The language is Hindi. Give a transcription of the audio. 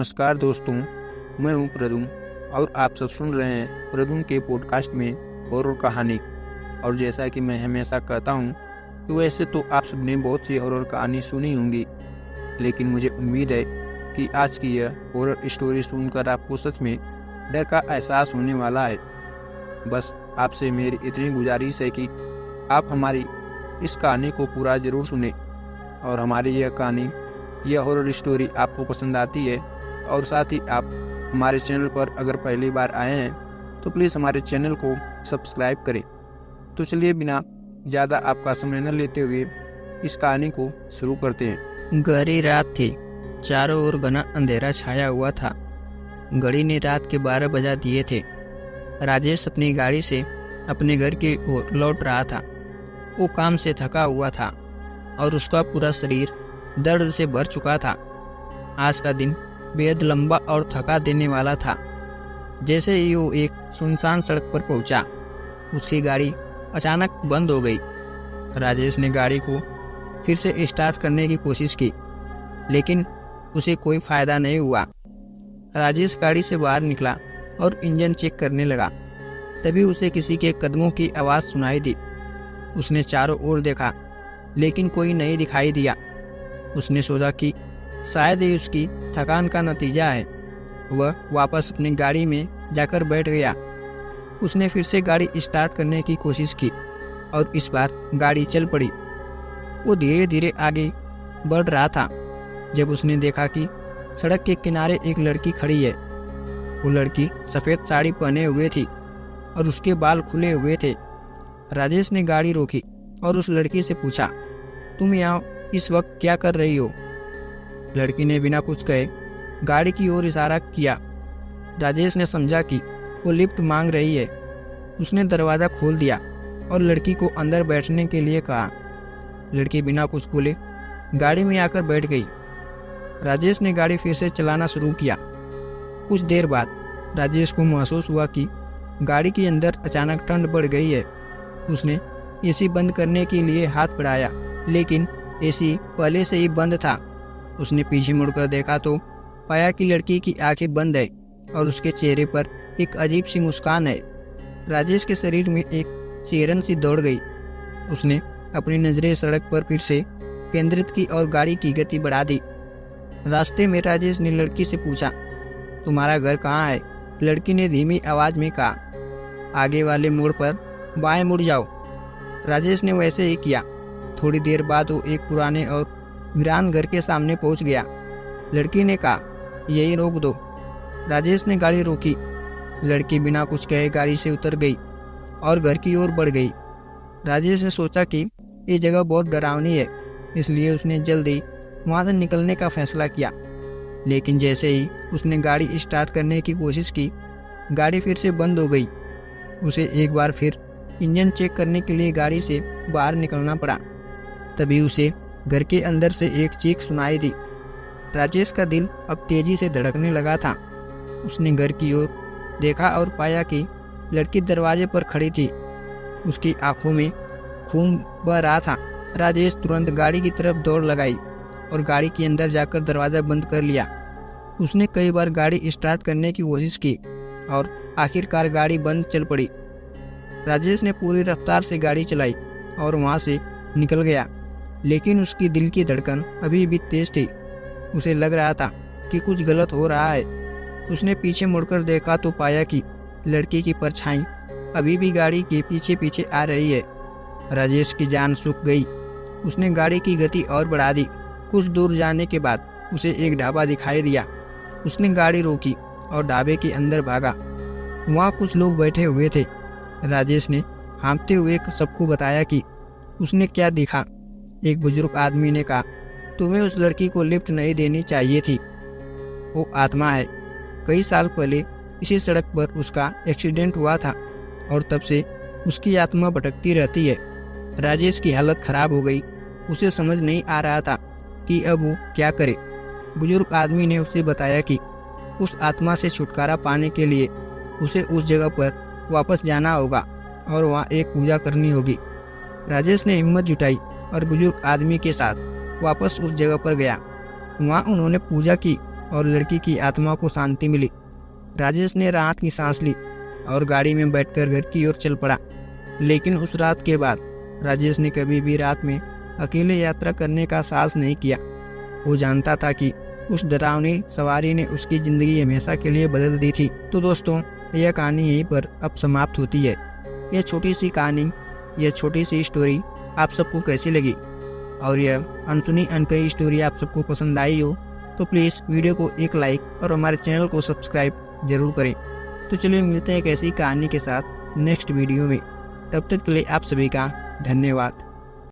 नमस्कार दोस्तों, मैं हूं प्रदुम और आप सब सुन रहे हैं प्रदुम के पॉडकास्ट में हॉरर कहानी। और जैसा कि मैं हमेशा कहता हूं कि वैसे तो आप सबने बहुत सी हॉरर कहानी सुनी होंगी, लेकिन मुझे उम्मीद है कि आज की यह हॉरर स्टोरी सुनकर आपको सच में डर का एहसास होने वाला है। बस आपसे मेरी इतनी गुजारिश है कि आप हमारी इस कहानी को पूरा ज़रूर सुने और हमारी यह हॉरर स्टोरी आपको पसंद आती है और साथ ही आप हमारे चैनल पर अगर पहली बार आए हैं तो प्लीज़ हमारे चैनल को सब्सक्राइब करें। तो चलिए बिना ज़्यादा आपका समय न लेते हुए इस कहानी को शुरू करते हैं। गहरी रात थी। चारों ओर घना अंधेरा छाया हुआ था। घड़ी ने रात के 12 बजा दिए थे। राजेश अपनी गाड़ी से अपने घर की ओर लौट रहा था। वो काम से थका हुआ था और उसका पूरा शरीर दर्द से भर चुका था। आज का दिन बेहद लंबा और थका देने वाला था। जैसे ही वो एक सुनसान सड़क पर पहुंचा, उसकी गाड़ी अचानक बंद हो गई। राजेश ने गाड़ी को फिर से स्टार्ट करने की कोशिश की, लेकिन उसे कोई फायदा नहीं हुआ। राजेश गाड़ी से बाहर निकला और इंजन चेक करने लगा। तभी उसे किसी के कदमों की आवाज़ सुनाई दी। उसने चारों ओर देखा, लेकिन कोई नहीं दिखाई दिया। उसने सोचा कि शायद ये उसकी थकान का नतीजा है। वह वापस अपनी गाड़ी में जाकर बैठ गया। उसने फिर से गाड़ी स्टार्ट करने की कोशिश की और इस बार गाड़ी चल पड़ी। वो धीरे धीरे आगे बढ़ रहा था जब उसने देखा कि सड़क के किनारे एक लड़की खड़ी है। वो लड़की सफ़ेद साड़ी पहने हुए थी और उसके बाल खुले हुए थे। राजेश ने गाड़ी रोकी और उस लड़की से पूछा, तुम यहाँ इस वक्त क्या कर रही हो? लड़की ने बिना कुछ कहे गाड़ी की ओर इशारा किया। राजेश ने समझा कि वो लिफ्ट मांग रही है। उसने दरवाज़ा खोल दिया और लड़की को अंदर बैठने के लिए कहा। लड़की बिना कुछ बोले गाड़ी में आकर बैठ गई। राजेश ने गाड़ी फिर से चलाना शुरू किया। कुछ देर बाद राजेश को महसूस हुआ कि गाड़ी के अंदर अचानक ठंड बढ़ गई है। उसने एसी बंद करने के लिए हाथ बढ़ाया, लेकिन एसी पहले से ही बंद था। उसने पीछे मुड़कर देखा तो पाया कि लड़की की आंखें बंद है और उसके चेहरे पर एक अजीब सी मुस्कान है। राजेश के शरीर में एक सिहरन सी दौड़ गई। उसने अपनी नज़रें सड़क पर फिर से केंद्रित की और गाड़ी की गति बढ़ा दी। रास्ते में राजेश ने लड़की से पूछा, तुम्हारा घर कहाँ है? लड़की ने धीमी आवाज़ में कहा, आगे वाले मोड़ पर बाएं मुड़ जाओ। राजेश ने वैसे ही किया। थोड़ी देर बाद वो एक पुराने और वीरान घर के सामने पहुंच गया। लड़की ने कहा, यही रोक दो। राजेश ने गाड़ी रोकी। लड़की बिना कुछ कहे गाड़ी से उतर गई और घर की ओर बढ़ गई। राजेश ने सोचा कि ये जगह बहुत डरावनी है, इसलिए उसने जल्दी वहाँ से निकलने का फैसला किया। लेकिन जैसे ही उसने गाड़ी स्टार्ट करने की कोशिश की, गाड़ी फिर से बंद हो गई। उसे एक बार फिर इंजन चेक करने के लिए गाड़ी से बाहर निकलना पड़ा। तभी उसे घर के अंदर से एक चीख सुनाई दी। राजेश का दिल अब तेजी से धड़कने लगा था। उसने घर की ओर देखा और पाया कि लड़की दरवाजे पर खड़ी थी। उसकी आंखों में खून बह रहा था। राजेश तुरंत गाड़ी की तरफ दौड़ लगाई और गाड़ी के अंदर जाकर दरवाज़ा बंद कर लिया। उसने कई बार गाड़ी स्टार्ट करने की कोशिश की और आखिरकार गाड़ी बंद चल पड़ी। राजेश ने पूरी रफ्तार से गाड़ी चलाई और वहाँ से निकल गया, लेकिन उसकी दिल की धड़कन अभी भी तेज थी। उसे लग रहा था कि कुछ गलत हो रहा है। उसने पीछे मुड़कर देखा तो पाया कि लड़की की परछाई अभी भी गाड़ी के पीछे पीछे आ रही है। राजेश की जान सूख गई। उसने गाड़ी की गति और बढ़ा दी। कुछ दूर जाने के बाद उसे एक ढाबा दिखाई दिया। उसने गाड़ी रोकी और ढाबे के अंदर भागा। वहाँ कुछ लोग बैठे हुए थे। राजेश ने हाँफते हुए सबको बताया कि उसने क्या देखा। एक बुजुर्ग आदमी ने कहा, तुम्हें उस लड़की को लिफ्ट नहीं देनी चाहिए थी। वो आत्मा है। कई साल पहले इसी सड़क पर उसका एक्सीडेंट हुआ था और तब से उसकी आत्मा भटकती रहती है। राजेश की हालत खराब हो गई। उसे समझ नहीं आ रहा था कि अब वो क्या करे। बुजुर्ग आदमी ने उसे बताया कि उस आत्मा से छुटकारा पाने के लिए उसे उस जगह पर वापस जाना होगा और वहाँ एक पूजा करनी होगी। राजेश ने हिम्मत जुटाई और बुजुर्ग आदमी के साथ वापस उस जगह पर गया। वहाँ उन्होंने पूजा की और लड़की की आत्मा को शांति मिली। राजेश ने राहत की सांस ली और गाड़ी में बैठकर घर की ओर चल पड़ा। लेकिन उस रात के बाद राजेश ने कभी भी रात में अकेले यात्रा करने का साहस नहीं किया। वो जानता था कि उस डरावनी सवारी ने उसकी ज़िंदगी हमेशा के लिए बदल दी थी। तो दोस्तों, यह कहानी यहीं पर अब समाप्त होती है। यह छोटी सी कहानी, यह छोटी सी स्टोरी आप सबको कैसी लगी, और यह अनसुनी अनकही स्टोरी आप सबको पसंद आई हो तो प्लीज़ वीडियो को एक लाइक और हमारे चैनल को सब्सक्राइब जरूर करें। तो चलिए मिलते हैं एक ऐसी कहानी के साथ नेक्स्ट वीडियो में। तब तक के लिए आप सभी का धन्यवाद।